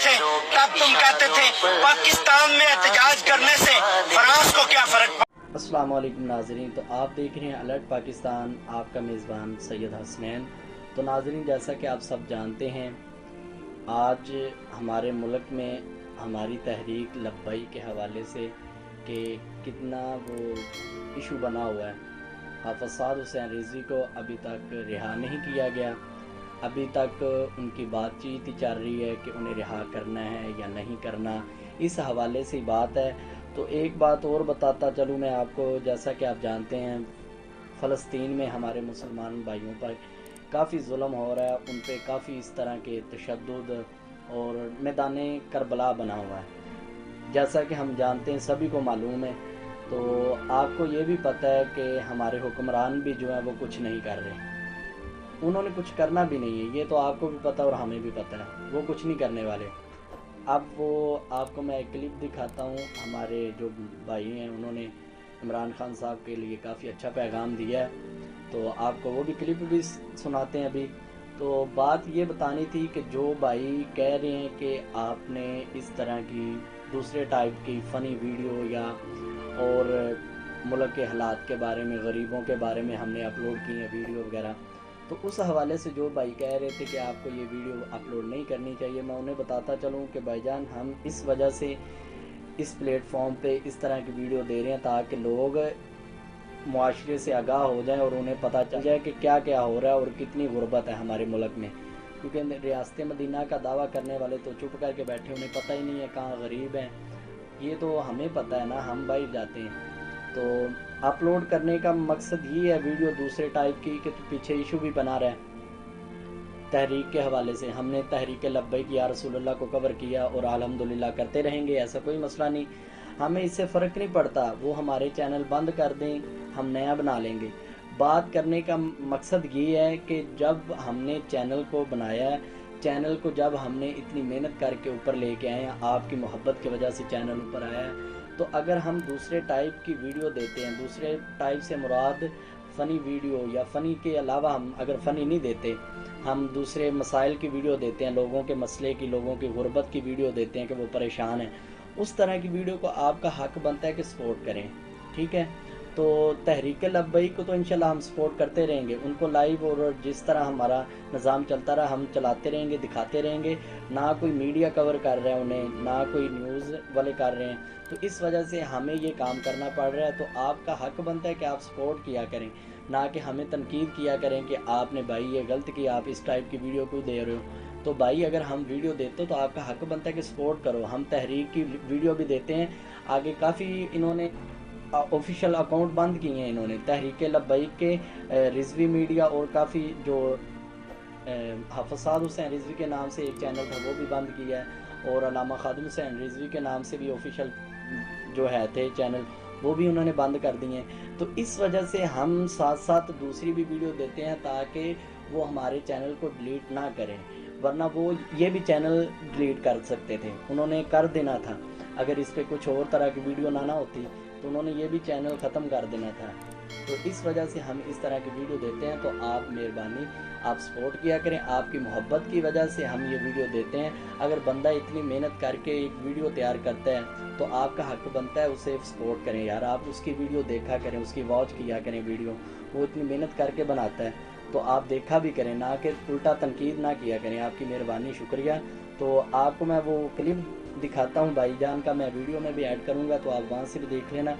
थे तब तुम कहते थे पाकिस्तान में एहतजाज करने से फ्रांस को क्या फर्क पड़ा। अस्सलाम वालेकुम नाज़रीन, तो आप देख रहे हैं अलर्ट पाकिस्तान, आपका मेज़बान सैयद हसनैन। तो नाज़रीन, जैसा कि आप सब जानते हैं, आज हमारे मुल्क में हमारी तहरीक लब्बई के हवाले से कि कितना वो इशू बना हुआ है। हाफ़िज़ साद हुसैन रिज़वी को अभी तक रिहा नहीं किया गया। अभी तक उनकी बातचीत ही चल रही है कि उन्हें रिहा करना है या नहीं करना, इस हवाले से बात है। तो एक बात और बताता चलूँ मैं आपको, जैसा कि आप जानते हैं फ़लस्तीन में हमारे मुसलमान भाइयों पर काफ़ी जुल्म हो रहा है, उन पे काफ़ी इस तरह के तशद्दुद और मैदान करबला बना हुआ है। जैसा कि हम जानते हैं, सभी को मालूम है। तो आपको ये भी पता है कि हमारे हुक्मरान भी जो है वो कुछ नहीं कर रहे, उन्होंने कुछ करना भी नहीं है, ये तो आपको भी पता और हमें भी पता है, वो कुछ नहीं करने वाले। अब वो आपको मैं एक क्लिप दिखाता हूँ। हमारे जो भाई हैं उन्होंने इमरान खान साहब के लिए काफ़ी अच्छा पैगाम दिया है, तो आपको वो भी क्लिप भी सुनाते हैं अभी। तो बात ये बतानी थी कि जो भाई कह रहे हैं कि आपने इस तरह की दूसरे टाइप की फ़नी वीडियो या और मुल्क के हालात के बारे में, गरीबों के बारे में हमने अपलोड की हैं वीडियो वगैरह, तो उस हवाले से जो भाई कह रहे थे कि आपको ये वीडियो अपलोड नहीं करनी चाहिए, मैं उन्हें बताता चलूँ कि भाईजान हम इस वजह से इस प्लेटफॉर्म पे इस तरह की वीडियो दे रहे हैं ताकि लोग मुआशरे से आगाह हो जाएं और उन्हें पता चल जाए कि क्या क्या हो रहा है और कितनी गुर्बत है हमारे मुल्क में। क्योंकि रियासत मदीना का दावा करने वाले तो चुप करके बैठे, उन्हें पता ही नहीं है कहाँ गरीब हैं। ये तो हमें पता है ना, हम बाहर जाते हैं। तो अपलोड करने का मकसद ये है वीडियो दूसरे टाइप की कि तो पीछे इशू भी बना रहा है। तहरीक के हवाले से हमने तहरीक लब्बैक या रसूलुल्लाह को कवर किया और अल्हम्दुलिल्लाह करते रहेंगे, ऐसा कोई मसला नहीं, हमें इससे फ़र्क नहीं पड़ता। वो हमारे चैनल बंद कर दें, हम नया बना लेंगे। बात करने का मकसद ये है कि जब हमने चैनल को बनाया है, चैनल को जब हमने इतनी मेहनत करके ऊपर लेके आए हैं, आपकी मोहब्बत की वजह से चैनल ऊपर आया है, तो अगर हम दूसरे टाइप की वीडियो देते हैं, दूसरे टाइप से मुराद फ़नी वीडियो या फ़नी के अलावा हम अगर फ़नी नहीं देते, हम दूसरे मसाइल की वीडियो देते हैं, लोगों के मसले की, लोगों की गुर्बत की वीडियो देते हैं कि वो परेशान हैं, उस तरह की वीडियो को आपका हक बनता है कि सपोर्ट करें, ठीक है। तो तहरीक लब्बैक को तो इंशाल्लाह हम सपोर्ट करते रहेंगे, उनको लाइव और जिस तरह हमारा निज़ाम चलता रहा हम चलाते रहेंगे, दिखाते रहेंगे। ना कोई मीडिया कवर कर रहा है उन्हें, ना कोई न्यूज़ वाले कर रहे हैं, तो इस वजह से हमें ये काम करना पड़ रहा है। तो आपका हक बनता है कि आप सपोर्ट किया करें, ना कि हमें तनकीद किया करें कि आपने भाई ये गलत किया, आप इस टाइप की वीडियो क्यों दे रहे हो। तो भाई अगर हम वीडियो देते हो तो आपका हक बनता है कि सपोर्ट करो। हम तहरीक की वीडियो भी देते हैं, आगे काफ़ी इन्होंने ऑफिशियल अकाउंट बंद किए हैं इन्होंने, तहरीक लब्बैक के रिजवी मीडिया और काफ़ी जो हाफ़िज़ साद हुसैन रिजवी के नाम से एक चैनल था वो भी बंद किया है, और अल्लामा खादिम हुसैन रिजवी के नाम से भी ऑफिशियल जो है थे चैनल, वो भी उन्होंने बंद कर दिए हैं। तो इस वजह से हम साथ साथ दूसरी भी वीडियो देते हैं ताकि वो हमारे चैनल को डिलीट ना करें, वरना वो ये भी चैनल डिलीट कर सकते थे, उन्होंने कर देना था। अगर इस पर कुछ और तरह की वीडियो ना होती तो उन्होंने ये भी चैनल ख़त्म कर देना था। तो इस वजह से हम इस तरह की वीडियो देते हैं। तो आप मेहरबानी आप सपोर्ट किया करें, आपकी मोहब्बत की वजह से हम ये वीडियो देते हैं। अगर बंदा इतनी मेहनत करके एक वीडियो तैयार करता है तो आपका हक बनता है उसे सपोर्ट करें यार, आप उसकी वीडियो देखा करें, उसकी वॉच किया करें वीडियो, वो इतनी मेहनत करके बनाता है तो आप देखा भी करें, ना कि उल्टा तनकीद ना किया करें। आपकी मेहरबानी, शुक्रिया। तो आपको मैं वो क्लिप दिखाता हूँ भाईजान का, मैं वीडियो में भी ऐड करूँगा तो आप वहाँ से भी देख लेना।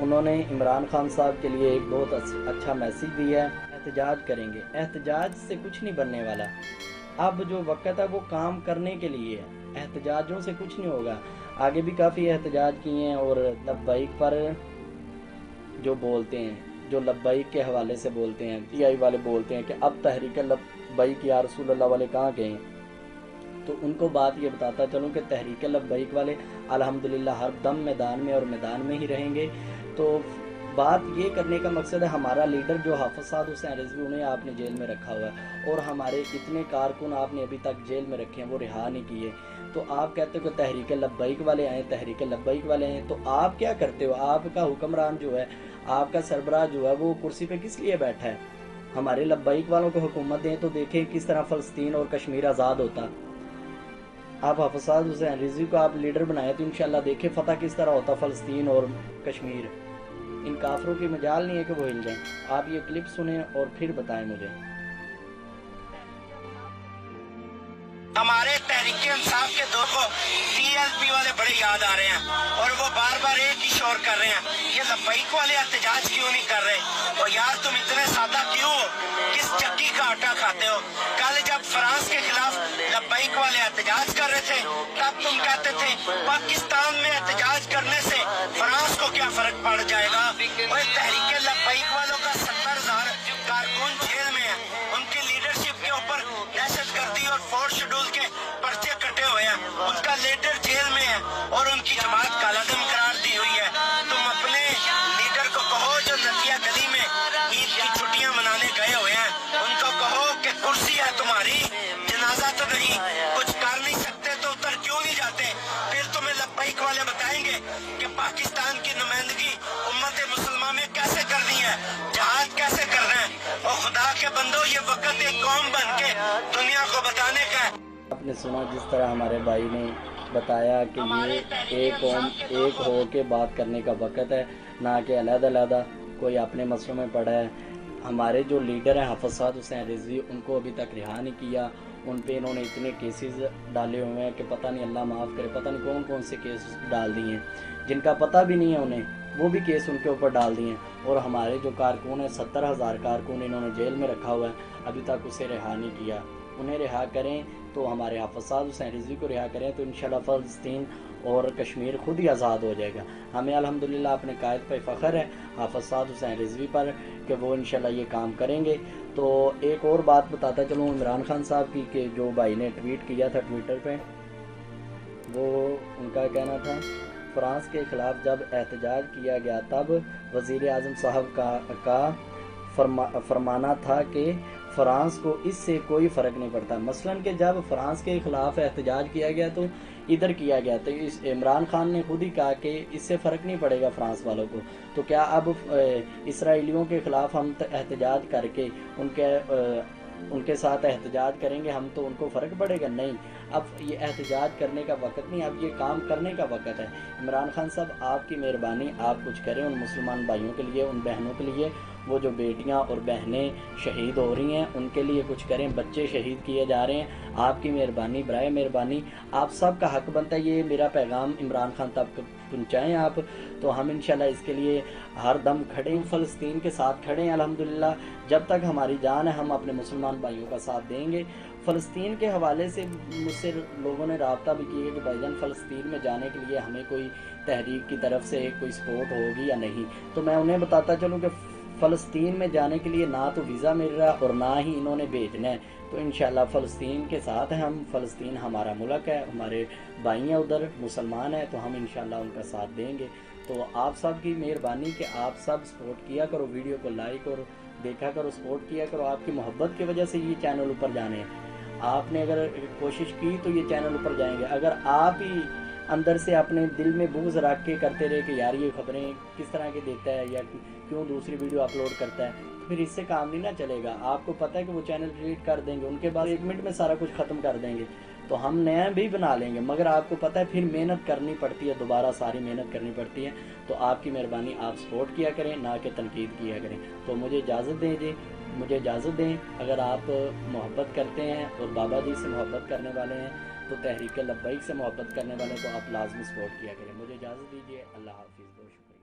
उन्होंने इमरान खान साहब के लिए एक बहुत अच्छा मैसेज दिया है, एहतजाज करेंगे, एहतजाज से कुछ नहीं बनने वाला। अब जो वक्त है वो काम करने के लिए है, एहतजाजों से कुछ नहीं होगा। आगे भी काफ़ी एहतजाज किए हैं और लब्बैक पर जो बोलते हैं, जो लब्बैक के हवाले से बोलते हैं, टीआई वाले बोलते हैं कि अब तहरीक लब्बैक या रसूलुल्लाह वाले कहाँ गए हैं, तो उनको बात ये बताता चलूँ कि तहरीक लब्बैक वाले अल्हम्दुलिल्लाह हर दम मैदान में और मैदान में ही रहेंगे। तो बात ये करने का मकसद है, हमारा लीडर जो हाफ़िज़ साद हुसैन रिज़वी, उन्हें आपने जेल में रखा हुआ है और हमारे इतने कारकुन आपने अभी तक जेल में रखे हैं, वो रिहा नहीं किए। तो आप कहते हो कि तहरीक लब्बैक वाले आए, तहरीक लब्बैक वाले हैं, तो आप क्या करते हो? आपका हुक्मरान जो है, आपका सरबराह जो है, वो कुर्सी पे किस लिए बैठा है? हमारे लब्बैक वालों को हुकूमत दें तो देखें किस तरह फ़लस्तीन और कश्मीर आज़ाद होता। आप हफसाद हुसैन रिजवी को आप लीडर बनाए तो इंशाल्लाह देखे फतह किस तरह होता फ़लस्तीन और कश्मीर। इन काफरों की मजाल नहीं है कि वो हिल जाएं। आप ये क्लिप सुने और फिर बताएं मुझे। हमारे तहरीक इंसाफ के दो को TLP वाले बड़े याद आ रहे हैं और वो बार बार एक ही शोर कर रहे हैं, ये लब्बैक वाले एहतजाज क्यों नहीं कर रहे? और यार तुम इतने सादा क्यों हो? किस चक्की का आटा खाते हो? कल जब फ्रांस के खिलाफ लब्बैक वाले एहतजाज कर रहे थे तब तुम कहते थे पाकिस्तान में एहतजाज करने से फ्रांस को क्या फर्क पड़ जाएगा? और तहरीक लब्बैक वालों का 70,000 कारकुन जेल में है, उनकी लीडरशिप के ऊपर दहशतगर्दी और 4 शेड्यूल के पर्चे कटे हुए हैं, उनका लीडर जेल में है और उनकी जमात कालादम करार दी हुई है। तुम अपने लीडर को कहो जो नदिया गली में ईद की छुट्टियां मनाने गए हुए हैं, उनको कहो कि कुर्सी है तुम्हारी, जनाजा तो नहीं, कुछ कर नहीं सकते तो उधर क्यों नहीं जाते? फिर तुम्हें लब्बैक वाले बताएंगे कि पाकिस्तान की नुमाइंदगी उम्मत मुसलमान में कैसे करनी है, जहाद कैसे करना है। और खुदा के बंदो, ये वक्त एक कौम बन के दुनिया को बताने का है। आपने सुना जिस तरह हमारे भाई ने बताया कि ये एक कौम एक हो के बात करने का वक़्त है, ना कि अलग-अलग कोई अपने मसलों में पड़ा है। हमारे जो लीडर हैं हफसाद हुसैन रिजवी, उनको अभी तक रिहा नहीं किया। उन पे इन्होंने इतने केसेस डाले हुए हैं कि पता नहीं, अल्लाह माफ़ करे, पता नहीं कौन कौन से केस डाल दिए हैं जिनका पता भी नहीं है उन्हें, वो भी केस उनके ऊपर डाल दिए हैं। और हमारे जो कारकुन हैं 70,000 कारकुन इन्होंने जेल में रखा हुआ है, अभी तक उसे रिहा नहीं किया। उन्हें रिहा करें तो हमारे हफसाद हुसैन रिजवी को रिहा करें तो इंशाल्लाह फ़लस्तीन और कश्मीर खुद ही आज़ाद हो जाएगा। हमें अल्हम्दुलिल्लाह अपने कायद पर फ़ख्र है हफसाद हुसैन रिजवी पर कि वो इंशाल्लाह ये काम करेंगे। तो एक और बात बताता चलूँ इमरान खान साहब की, कि जो भाई ने ट्वीट किया था ट्विटर पे, वो उनका कहना था फ्रांस के ख़िलाफ़ जब एहतजाज किया गया तब वज़ीर आज़म साहब का फरमाना था कि फ़्रांस को इससे कोई फ़र्क नहीं पड़ता। मसलन कि जब फ़्रांस के ख़िलाफ़ एहतजाज किया गया तो इधर किया गया, तो इस इमरान खान ने खुद ही कहा कि इससे फ़र्क नहीं पड़ेगा फ़्रांस वालों को। तो क्या अब इसराइलियों के ख़िलाफ़ हम एहतजाज करके उनके साथ एहतजाज करेंगे हम तो उनको फ़र्क पड़ेगा? नहीं, अब ये एहतजाज करने का वक़्त नहीं, अब ये काम करने का वक़्त है। इमरान खान साहब आपकी मेहरबानी, आप कुछ करें उन मुसलमान भाइयों के लिए, उन बहनों के लिए, वो जो बेटियां और बहनें शहीद हो रही हैं उनके लिए कुछ करें, बच्चे शहीद किए जा रहे हैं। आपकी मेहरबानी, बराए मेहरबानी, आप सब का हक बनता है ये मेरा पैगाम इमरान खान तक पहुँचाएँ आप। तो हम इंशाल्लाह इसके लिए हर दम खड़े हैं, फ़लस्तीन के साथ खड़े हैं अल्हम्दुलिल्लाह। जब तक हमारी जान है हम अपने मुसलमान भाइयों का साथ देंगे। फ़लस्तीन के हवाले से मुझसे लोगों ने रब्ता भी किया कि भाईजान फ़लस्तीन में जाने के लिए हमें कोई तहरीक की तरफ से कोई सपोर्ट होगी या नहीं। तो मैं उन्हें बताता चलूँ कि फ़लस्तीन में जाने के लिए ना तो वीज़ा मिल रहा और ना ही इन्होंने भेजना है। तो इंशाल्लाह फ़लस्तीन के साथ हैं हम, फ़लस्तीन हमारा मुल्क है, हमारे भाई हैं उधर मुसलमान हैं, तो हम इंशाल्लाह उनका साथ देंगे। तो आप सब की मेहरबानी कि आप सब सपोर्ट किया करो, वीडियो को लाइक और देखा करो, सपोर्ट किया करो। आपकी मोहब्बत की वजह से ये चैनल ऊपर जाने हैं। आपने अगर कोशिश की तो ये चैनल ऊपर जाएंगे। अगर आप ही अंदर से अपने दिल में बुग़्ज़ रख के करते रहे कि यार ये खबरें किस तरह की देता है या क्यों दूसरी वीडियो अपलोड करता है, तो फिर इससे काम नहीं ना चलेगा। आपको पता है कि वो चैनल डिलीट कर देंगे, उनके बाद 1 मिनट में सारा कुछ ख़त्म कर देंगे। तो हम नया भी बना लेंगे, मगर आपको पता है फिर मेहनत करनी पड़ती है, दोबारा सारी मेहनत करनी पड़ती है। तो आपकी मेहरबानी, आप सपोर्ट किया करें, ना कि तनकीद किया करें। तो मुझे इजाज़त दें। अगर आप मोहब्बत करते हैं और बाबा जी से मोहब्बत करने वाले हैं, तो तहरीक लब्बैक से मोहब्बत करने वाले, तो आप लाजमी सपोर्ट किया करें। मुझे इजाज़त दीजिए। अल्लाह हाफ़िज़। बहुत शुक्रिया।